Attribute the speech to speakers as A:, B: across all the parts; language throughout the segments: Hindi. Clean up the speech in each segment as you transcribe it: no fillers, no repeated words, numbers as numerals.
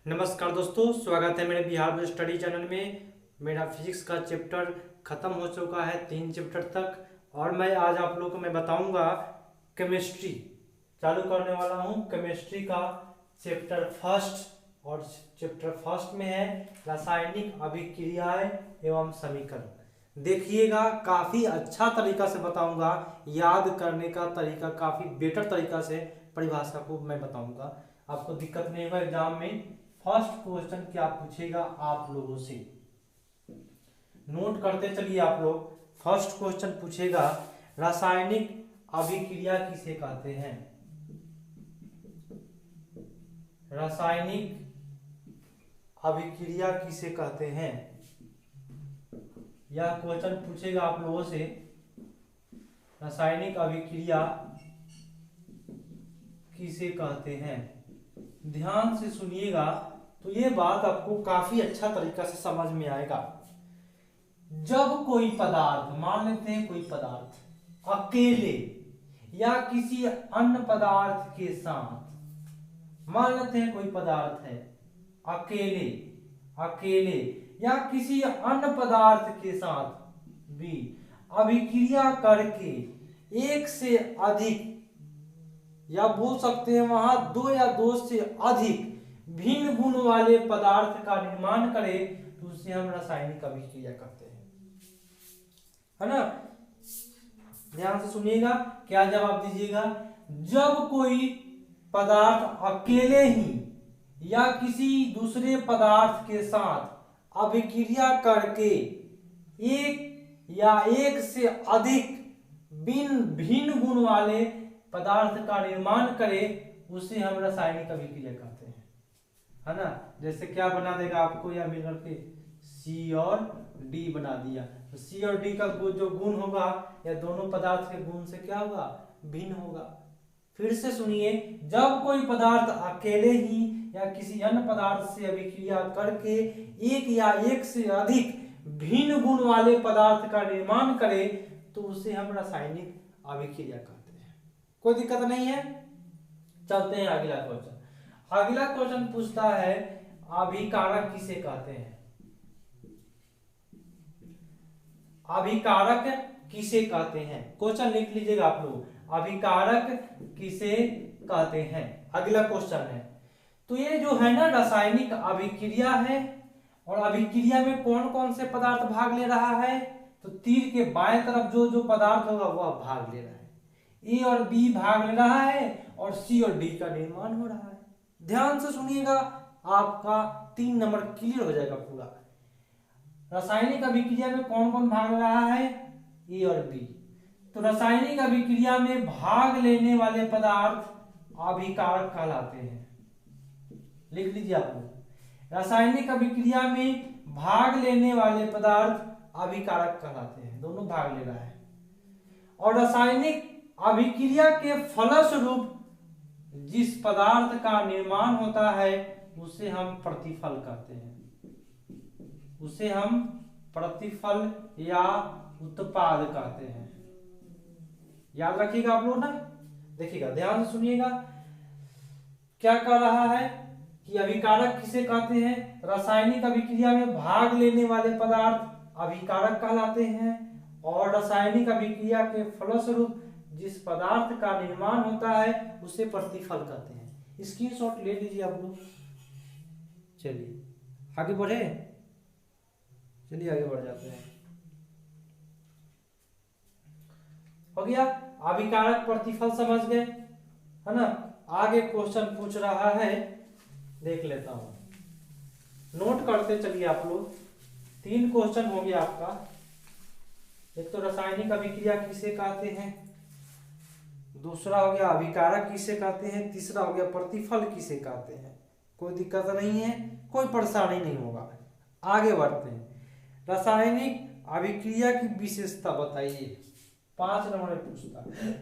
A: नमस्कार दोस्तों, स्वागत है मेरे बिहार में स्टडी चैनल में। मेरा फिजिक्स का चैप्टर ख़त्म हो चुका है 3 चैप्टर तक, और मैं आज आप लोगों को मैं बताऊंगा केमिस्ट्री चालू करने वाला हूं। केमिस्ट्री का चैप्टर फर्स्ट, और चैप्टर फर्स्ट में है रासायनिक अभिक्रियाएं एवं समीकरण। देखिएगा, काफ़ी अच्छा तरीका से बताऊंगा, याद करने का तरीका काफ़ी बेटर तरीका से परिभाषा को मैं बताऊंगा, आपको दिक्कत नहीं होगा एग्जाम में। फर्स्ट क्वेश्चन क्या पूछेगा आप लोगों से, नोट करते चलिए आप लोग। फर्स्ट क्वेश्चन पूछेगा रासायनिक अभिक्रिया किसे कहते हैं। रासायनिक अभिक्रिया किसे कहते हैं, यह क्वेश्चन पूछेगा आप लोगों से। रासायनिक अभिक्रिया किसे कहते हैं, ध्यान से सुनिएगा तो ये बात आपको काफी अच्छा तरीका से समझ में आएगा। जब कोई पदार्थ, मान लेते हैं कोई पदार्थ अकेले या किसी अन्य पदार्थ के साथ, मान लेते हैं कोई पदार्थ है अकेले अकेले या किसी अन्य पदार्थ के साथ भी अभिक्रिया करके एक से अधिक, या बोल सकते हैं वहां 2 या 2 से अधिक भिन्न गुण वाले पदार्थ का निर्माण करे, तो उसे हम रासायनिक अभिक्रिया कहते हैं, है ना। ध्यान से सुनिएगा, क्या जवाब दीजिएगा। जब कोई पदार्थ अकेले ही या किसी दूसरे पदार्थ के साथ अभिक्रिया करके एक या एक से अधिक भिन्न गुण वाले पदार्थ का निर्माण करे, उसे हम रासायनिक अभिक्रिया कहते हैं, है ना। जैसे क्या बना देगा आपको, या मिलकर के सी और डी बना दिया, तो सी और डी का जो गुण होगा या दोनों पदार्थ के गुण से क्या होगा, भिन्न होगा। फिर से सुनिए, जब कोई पदार्थ अकेले ही या किसी अन्य पदार्थ से अभिक्रिया करके एक या एक से अधिक भिन्न गुण वाले पदार्थ का निर्माण करे, तो उसे हम रासायनिक अभिक्रिया कहते हैं। कोई दिक्कत नहीं है। चलते हैं अगला क्वेश्चन। अगला क्वेश्चन पूछता है अभिकारक किसे कहते हैं। अभिकारक किसे कहते हैं, क्वेश्चन लिख लीजिएगा आप लोग, अभिकारक किसे कहते हैं। अगला क्वेश्चन है, तो ये जो है ना रासायनिक अभिक्रिया है, और अभिक्रिया में कौन कौन से पदार्थ भाग ले रहा है, तो तीर के बाएं तरफ जो जो पदार्थ होगा वह भाग ले रहा है। ए और बी भाग ले रहा है, और सी और डी का निर्माण हो रहा है। ध्यान से सुनिएगा, आपका 3 नंबर क्लियर हो जाएगा पूरा। रासायनिक अभिक्रिया में कौन कौन भाग ले रहा है, ए और बी। तो रासायनिक अभिक्रिया में भाग लेने वाले पदार्थ अभिकारक कहलाते हैं। लिख लीजिए आप लोग, रासायनिक अभिक्रिया में भाग लेने वाले पदार्थ अभिकारक कहलाते हैं, दोनों भाग ले रहा है। और रासायनिक अभिक्रिया के फलस्वरूप जिस पदार्थ का निर्माण होता है उसे हम प्रतिफल कहते हैं, उसे हम प्रतिफल या उत्पाद कहते हैं। याद रखिएगा आप लोग ना, देखिएगा ध्यान से सुनिएगा, क्या कह रहा है कि अभिकारक किसे कहते हैं, रासायनिक अभिक्रिया में भाग लेने वाले पदार्थ अभिकारक कहलाते हैं, और रासायनिक अभिक्रिया के फलस्वरूप जिस पदार्थ का निर्माण होता है उसे प्रतिफल कहते हैं। स्क्रीनशॉट ले लीजिए आप लोग। चलिए आगे बढ़े, चलिए आगे बढ़ जाते हैं। हो गया, अभिकारक प्रतिफल समझ गए, है ना। आगे क्वेश्चन पूछ रहा है, देख लेता हूं, नोट करते चलिए आप लोग। 3 क्वेश्चन हो गया आपका। एक तो रासायनिक अभिक्रिया किसे कहते हैं, दूसरा हो गया अभिकारक किसे कहते हैं, तीसरा हो गया प्रतिफल किसे कहते हैं। कोई दिक्कत नहीं है, कोई परेशानी नहीं होगा। आगे बढ़ते हैं। रासायनिक अभिक्रिया की विशेषता बताइए, 5 नंबर में पूछता है।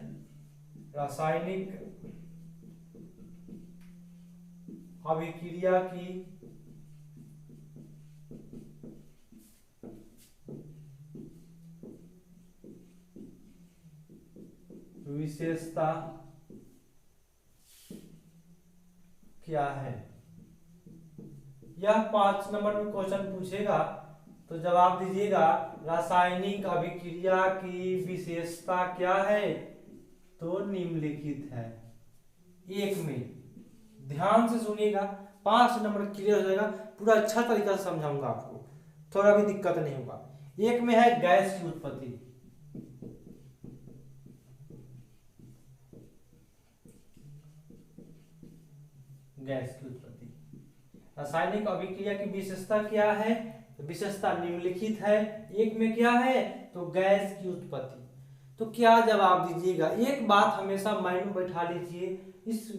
A: रासायनिक अभिक्रिया की विशेषता क्या है, यह 5 नंबर में क्वेश्चन पूछेगा तो जवाब दीजिएगा रासायनिक अभिक्रिया की विशेषता क्या है, तो निम्नलिखित है। एक में ध्यान से सुनिएगा, 5 नंबर क्लियर हो जाएगा, पूरा अच्छा तरीका से समझाऊंगा आपको, थोड़ा भी दिक्कत नहीं होगा। एक में है गैस की उत्पत्ति, गैस की उत्पत्ति। रासायनिक अभिक्रिया की विशेषता क्या है, तो विशेषता निम्नलिखित है। एक में क्या है, तो गैस की उत्पत्ति। तो क्या जवाब दीजिएगा, एक बात हमेशा माइंड में बैठा लीजिए, इस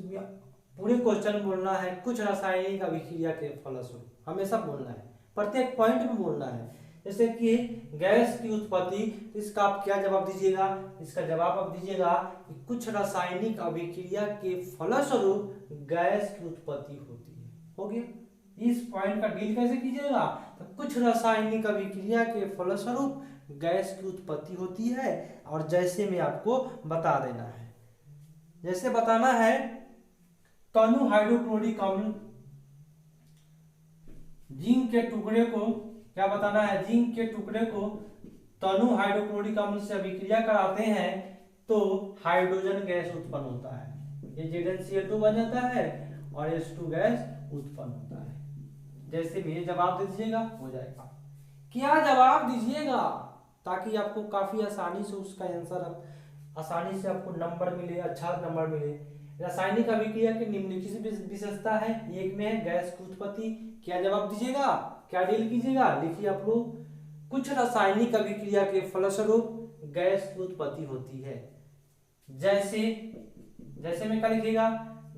A: पूरे क्वेश्चन बोलना है कुछ रासायनिक अभिक्रिया के फलस्वरूप, हमेशा बोलना है, प्रत्येक पॉइंट में बोलना है। जैसे कि गैस की उत्पत्ति, तो इसका आप क्या जवाब दीजिएगा, इसका जवाब आप दीजिएगा कि कुछ रासायनिक अभिक्रिया के फलस्वरूप गैस की उत्पत्ति होती है। हो गया, इस पॉइंट का डील कैसे कीजिएगा, तो कुछ रासायनिक अभिक्रिया के फलस्वरूप गैस की उत्पत्ति होती है, और जैसे में आपको बता देना है, जैसे बताना है तनु हाइड्रोक्लोरिक अम्ल, जिंक के टुकड़े को क्या बताना है, जिंक के टुकड़े को तनु हाइड्रोक्लोरिक अम्ल से अभिक्रिया कराते हैं तो हाइड्रोजन गैस उत्पन्न होता है, ये ZnCl2 बन जाता है और H2 गैस उत्पन्न होता है। जैसे भी ये जवाब दे दीजिएगा, हो जाएगा। क्या जवाब दीजिएगा, ताकि आपको काफी आसानी से उसका आंसर, आसानी से आपको नंबर मिले, अच्छा नंबर मिले। रासायनिक अभिक्रिया की निम्नलिखित विशेषता है, एक में है गैस की उत्पत्ति। क्या जवाब दीजिएगा, क्या डील कीजिएगा, लिखिए आप लोग, कुछ रासायनिक अभिक्रिया के फलस्वरूप गैस की उत्पत्ति होती है। जैसे में क्या लिखिएगा,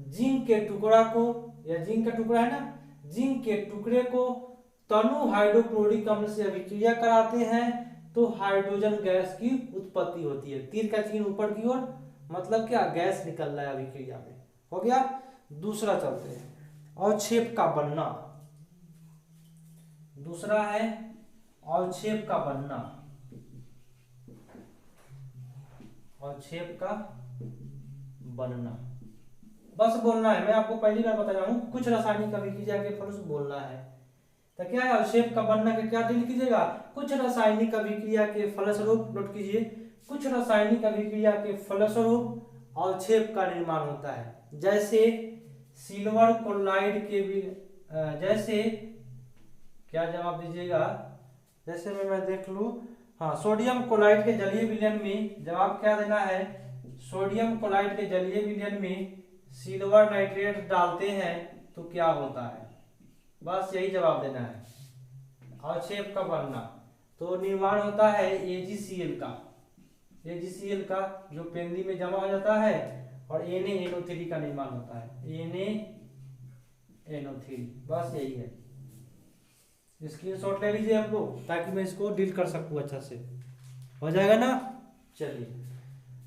A: जिंक के टुकड़ा को, या जिंक का टुकड़ा है ना, जिंक के टुकड़े को तनु हाइड्रोक्लोरिक अम्ल से अभिक्रिया कराते हैं तो हाइड्रोजन गैस की उत्पत्ति होती है। तीर का चिन्ह ऊपर की ओर, मतलब क्या, गैस निकल रहा है अभिक्रिया में। हो गया। दूसरा चलते हैं, अवक्षेप का बनना। दूसरा है अवक्षेप का बनना, अवक्षेप का बनना, बस बोलना है, मैं आपको पहली बार बता रहा हूं, कुछ रासायनिक अभिक्रिया के फलस्वरूप बोलना है। तो क्या है अवक्षेप का बनना के क्या डील कीजिएगा, कुछ रासायनिक अभिक्रिया के फलस्वरूप, नोट कीजिए, कुछ रासायनिक अभिक्रिया के फलस्वरूप अवक्षेप का निर्माण होता है। जैसे सिल्वर क्लोराइड के भी, जैसे क्या जवाब दीजिएगा, जैसे मैं देख लूं, हाँ, सोडियम क्लोराइड के जलीय विलयन में, जवाब क्या देना है, सोडियम क्लोराइड के जलीय विलयन में सिल्वर नाइट्रेट डालते हैं तो क्या होता है, बस यही जवाब देना है। अवक्षेप का बनना, तो निर्माण होता है AgCl का, AgCl का जो पेंदी में जमा हो जाता है, और NaNO3 का निर्माण होता है, NaNO3, बस यही है। स्क्रीनशॉट ले लीजिए आप लोग, ताकि मैं इसको डील कर सकूं अच्छा से, हो जाएगा ना। चलिए,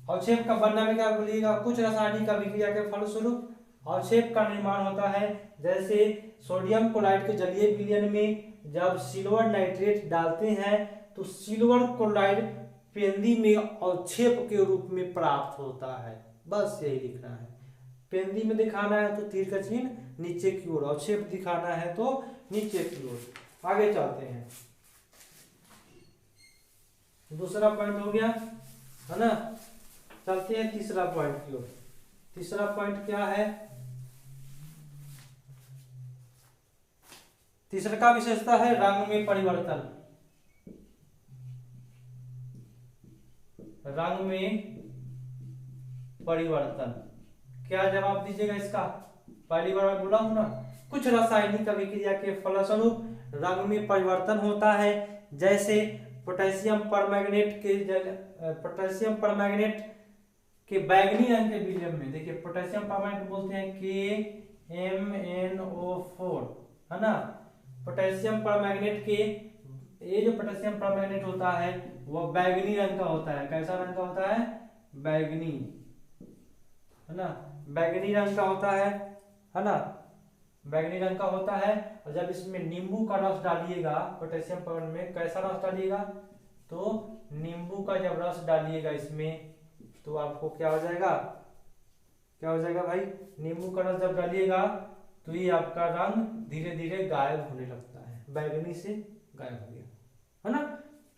A: अवक्षेप का बनना में क्या बोलिएगा, कुछ रासायनिक अभिक्रिया के फलस्वरूप अवक्षेप का निर्माण होता है। जैसे सोडियम क्लोराइड के जलीय विलयन में जब सिल्वर नाइट्रेट डालते हैं तो सिल्वर क्लोराइड पेंदी में अवक्षेप के रूप में प्राप्त होता है, बस यही लिखना है। पेंदी में दिखाना है तो तीर का चिन्ह नीचे की ओर, अवक्षेप दिखाना है तो नीचे की ओर। आगे चलते हैं, दूसरा पॉइंट हो गया है ना, चलते हैं तीसरा पॉइंट की ओर। तीसरा पॉइंट क्या है, तीसरा का विशेषता है रंग में परिवर्तन। रंग में परिवर्तन, क्या जवाब दीजिएगा इसका, पहली बार मैं बोला हूं ना, कुछ रासायनिक अभिक्रिया के फलस्वरूप रंग में परिवर्तन होता है। जैसे पोटेशियम परमैंगनेट के बैगनी रंग के विलयन में, देखिए पोटेशियम परमैंगनेट बोलते हैं KMnO4, है ना। पोटेशियम परमैंगनेट के, ये जो पोटेशियम परमैंगनेट होता है वह बैगनी रंग का होता है। कैसा रंग का होता है, बैगनी, है ना, बैगनी रंग का होता है ना, बैगनी रंग का होता है। और जब इसमें नींबू का रस डालिएगा, पोटेशियम परमैंगनेट में कैसा रस डालिएगा, तो नींबू का जब रस डालिएगा इसमें तो आपको क्या हो जाएगा, क्या हो जाएगा भाई, नींबू का रस जब डालिएगा तो ये आपका रंग धीरे धीरे गायब होने लगता है, बैगनी से गायब हो गया, है ना।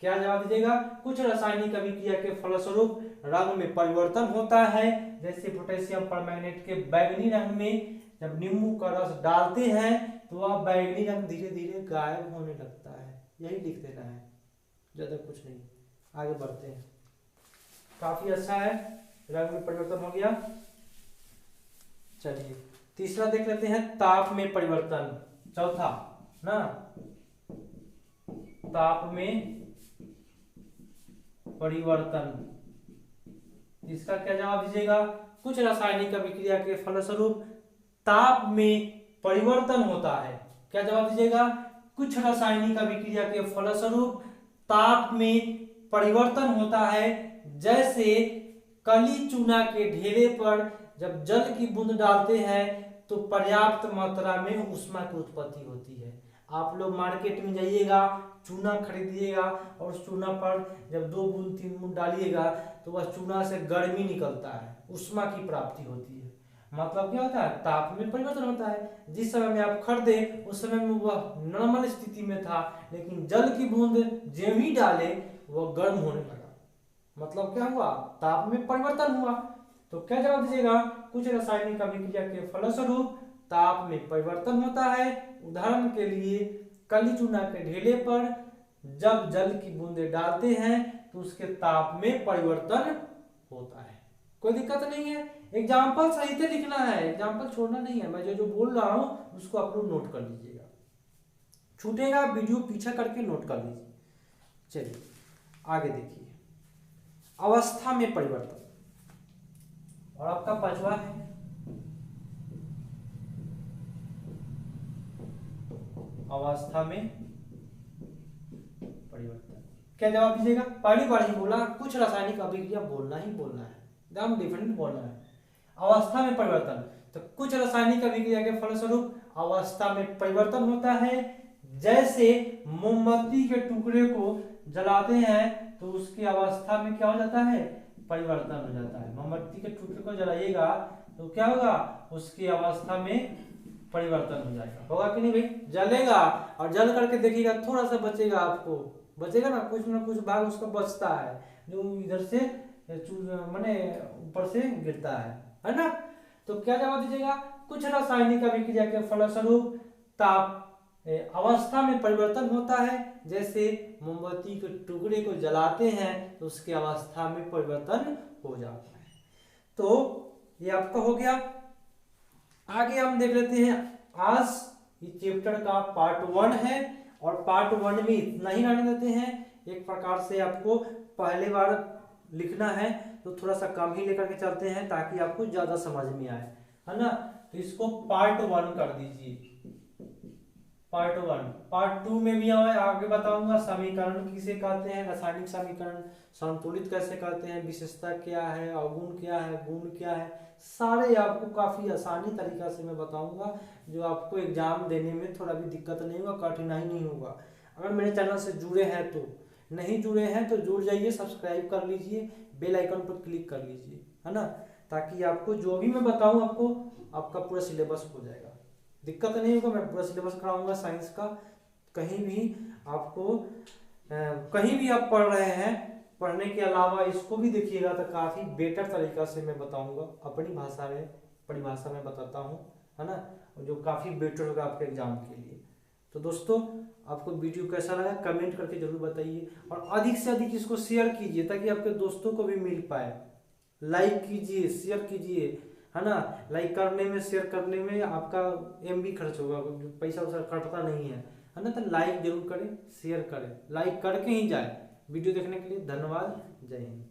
A: क्या जवाब दीजिएगा? कुछ रासायनिक अभिक्रिया के फलस्वरूप रंग में परिवर्तन होता है, जैसे पोटेशियम परमैंगनेट के बैगनी रंग में जब नींबू का रस डालते हैं तो वह बैगनी रंग धीरे धीरे गायब होने लगता है। यही लिख देना है, ज्यादा कुछ नहीं। आगे बढ़ते हैं। काफी अच्छा है, रंग में परिवर्तन हो गया। चलिए तीसरा देख लेते हैं, ताप में परिवर्तन। चौथा ना, ताप में परिवर्तन, इसका क्या जवाब दीजिएगा? कुछ रासायनिक अभिक्रिया के फलस्वरूप ताप में परिवर्तन होता है। क्या जवाब दीजिएगा? कुछ रासायनिक अभिक्रिया के फलस्वरूप ताप में परिवर्तन होता है, जैसे कली चूना के ढेरे पर जब जल की बूंद डालते हैं तो पर्याप्त मात्रा में ऊष्मा की उत्पत्ति होती है। आप लोग मार्केट में जाइएगा, चूना खरीदिएगा और उस चूना पर जब 2 बूंद 3 बूंद डालिएगा तो वह चूना से गर्मी निकलता है, ऊष्मा की प्राप्ति होती है। मतलब क्या होता है? ताप में परिवर्तन होता है। जिस समय में आप खरीदे उस समय में वह नॉर्मल स्थिति में था, लेकिन जल की बूंद जो ही डाले वह गर्म होने लगा। मतलब क्या हुआ? ताप में परिवर्तन हुआ। तो क्या जवाब दीजिएगा? कुछ रासायनिक अभिक्रिया के फलस्वरूप ताप में परिवर्तन होता है। उदाहरण के लिए कली चूना के ढेले पर जब जल की बूंदे डालते हैं तो उसके ताप में परिवर्तन होता है। कोई दिक्कत नहीं है, एग्जाम्पल सही से लिखना है, एग्जाम्पल छोड़ना नहीं है। मैं जो बोल रहा हूं उसको आप लोग नोट कर लीजिएगा, छूटेगा वीडियो पीछे करके नोट कर लीजिए। चलिए आगे देखिए, अवस्था में परिवर्तन। और आपका पांचवा है अवस्था में परिवर्तन। क्या जवाब दीजिएगा? पहली बार ही बोला, कुछ रासायनिक अभिक्रिया बोलना ही बोलना है, एकदम डिफरेंट बोलना है। अवस्था में परिवर्तन, तो कुछ रासायनिक अभिक्रिया के फलस्वरूप अवस्था में परिवर्तन होता है, जैसे मोमबत्ती के टुकड़े को जलाते हैं तो उसकी अवस्था में क्या हो जाता है? परिवर्तन हो जाता है। मोमबत्ती के टुकड़े को जलाइएगा तो क्या होगा? उसकी अवस्था में परिवर्तन हो जाएगा। होगा कि नहीं भाई? जलेगा और जल करके देखिएगा, थोड़ा सा बचेगा, आपको बचेगा ना कुछ भाग उसका बचता है, जो इधर से माने ऊपर से गिरता है ना। तो क्या जवाब दीजिएगा? कुछ रासायनिक अभिक्रिया के फलस्वरूप ताप अवस्था में परिवर्तन होता है, जैसे मोमबत्ती के टुकड़े को जलाते हैं तो उसकी अवस्था में परिवर्तन हो जाता है। तो ये आपका हो गया। आगे हम देख लेते हैं, आज ये चैप्टर का पार्ट 1 है और पार्ट 1 में इतना ही रहने देते हैं। एक प्रकार से आपको पहले बार लिखना है तो थोड़ा सा कम ही लेकर के चलते हैं ताकि आपको ज्यादा समझ में आए, है ना। तो इसको पार्ट 1 कर दीजिए, पार्ट 1। पार्ट 2 में भी आगे बताऊंगा समीकरण किसे कहते हैं, रासायनिक समीकरण, संतुलित कैसे करते हैं, विशेषता क्या है, अवगुण क्या है, गुण क्या है, सारे आपको काफी आसानी तरीका से मैं बताऊंगा, जो आपको एग्जाम देने में थोड़ा भी दिक्कत नहीं होगा, कठिनाई नहीं होगा। अगर मेरे चैनल से जुड़े हैं तो, नहीं जुड़े हैं तो जुड़ जाइए, सब्सक्राइब कर लीजिए, बेल आइकन पर क्लिक कर लीजिए, है ना, ताकि आपको जो भी मैं बताऊं आपको आपका पूरा सिलेबस हो जाएगा, दिक्कत नहीं होगा। मैं पूरा सिलेबस कराऊंगा साइंस का। कहीं भी आपको कहीं भी आप पढ़ रहे हैं, पढ़ने के अलावा इसको भी देखिएगा तो काफी बेटर तरीका से मैं बताऊंगा, अपनी भाषा में परिभाषा में बताता हूँ, है ना, जो काफी बेटर होगा आपके एग्जाम के लिए। तो दोस्तों आपको वीडियो कैसा लगा कमेंट करके जरूर बताइए और अधिक से अधिक इसको शेयर कीजिए ताकि आपके दोस्तों को भी मिल पाए। लाइक कीजिए, शेयर कीजिए, है ना। लाइक करने में, शेयर करने में आपका MB खर्च होगा, पैसा वैसा कटता नहीं है ना। तो लाइक जरूर करें, शेयर करें, लाइक करके ही जाए। वीडियो देखने के लिए धन्यवाद, जय हिंद।